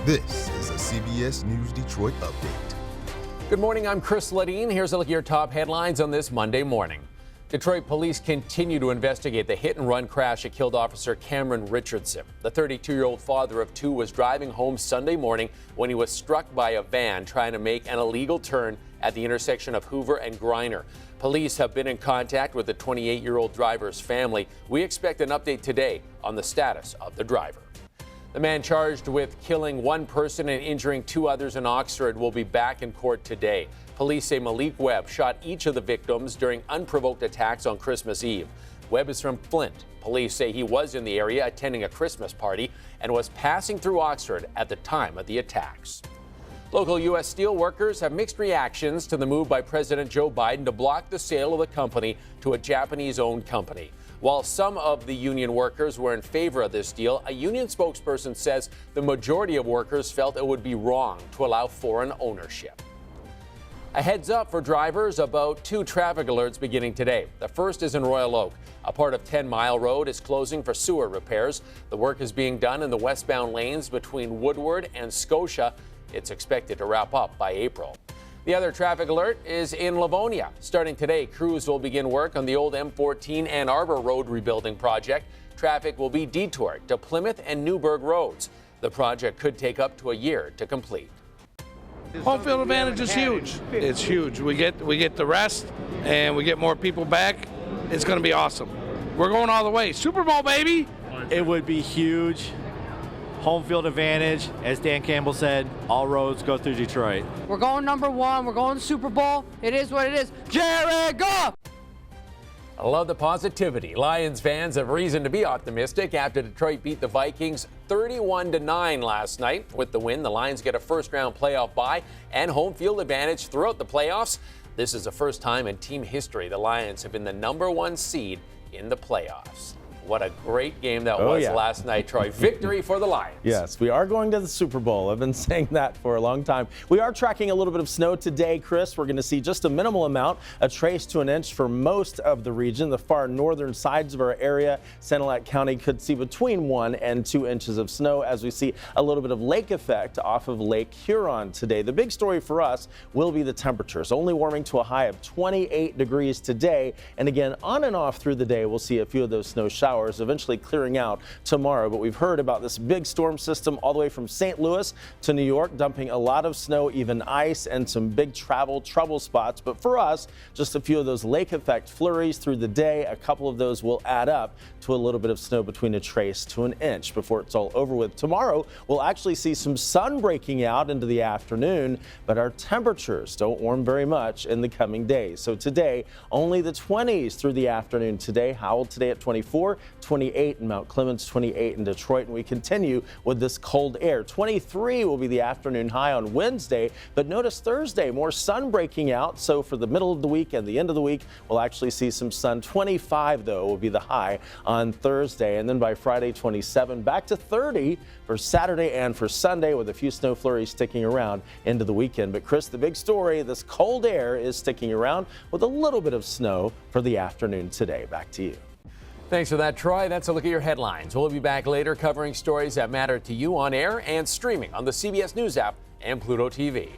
This is a CBS News Detroit update. Good morning, I'm Chris Ledeen. Here's a look at your top headlines on this Monday morning. Detroit police continue to investigate the hit-and-run crash that killed Officer Cameron Richardson. The 32-year-old father of two was driving home Sunday morning when he was struck by a van trying to make an illegal turn at the intersection of Hoover and Griner. Police have been in contact with the 28-year-old driver's family. We expect an update today on the status of the driver. The man charged with killing one person and injuring two others in Oxford will be back in court today. Police say Malik Webb shot each of the victims during unprovoked attacks on Christmas Eve. Webb is from Flint. Police say he was in the area attending a Christmas party and was passing through Oxford at the time of the attacks. Local U.S. steel workers have mixed reactions to the move by President Joe Biden to block the sale of the company to a Japanese-owned company. While some of the union workers were in favor of this deal, a union spokesperson says the majority of workers felt it would be wrong to allow foreign ownership. A heads up for drivers about two traffic alerts beginning today. The first is in Royal Oak. A part of 10 Mile Road is closing for sewer repairs. The work is being done in the westbound lanes between Woodward and Scotia. It's expected to wrap up by April. The other traffic alert is in Livonia. Starting today, crews will begin work on the old M14 Ann Arbor Road rebuilding project. Traffic will be detoured to Plymouth and Newburgh roads. The project could take up to a year to complete. Home field advantage is huge. It's huge. We get the rest and we get more people back. It's going to be awesome. We're going all the way. Super Bowl, baby. It would be huge. Home field advantage, as Dan Campbell said, all roads go through Detroit. We're going number one. We're going Super Bowl. It is what it is. Jared Goff! I love the positivity. Lions fans have reason to be optimistic after Detroit beat the Vikings 31-9 last night. With the win, the Lions get a first-round playoff bye and home field advantage throughout the playoffs. This is the first time in team history the Lions have been the #1 seed in the playoffs. What a great game that was last night, Troy. Victory for the Lions. Yes, we are going to the Super Bowl. I've been saying that for a long time. We are tracking a little bit of snow today, Chris. We're going to see just a minimal amount, a trace to an inch for most of the region. The far northern sides of our area, Sanilac County, could see between 1 and 2 inches of snow as we see a little bit of lake effect off of Lake Huron today. The big story for us will be the temperatures, only warming to a high of 28 degrees today. And again, on and off through the day, we'll see a few of those snow showers eventually clearing out tomorrow. But we've heard about this big storm system all the way from St. Louis to New York, dumping a lot of snow, even ice, and some big trouble spots. But for us, just a few of those lake effect flurries through the day. A couple of those will add up to a little bit of snow between a trace to an inch before it's all over with. Tomorrow, we'll actually see some sun breaking out into the afternoon, but our temperatures don't warm very much in the coming days. So today, only the 20s through the afternoon today. Howell today at 24, 28 in Mount Clemens, 28 in Detroit, and we continue with this cold air. 23 will be the afternoon high on Wednesday, but notice Thursday, more sun breaking out. So for the middle of the week and the end of the week, we'll actually see some sun. 25, though, will be the high on Thursday, and then by Friday, 27, back to 30 for Saturday and for Sunday, with a few snow flurries sticking around into the weekend. But Chris, the big story, this cold air is sticking around with a little bit of snow for the afternoon today. Back to you. Thanks for that, Troy. That's a look at your headlines. We'll be back later covering stories that matter to you on air and streaming on the CBS News app and Pluto TV.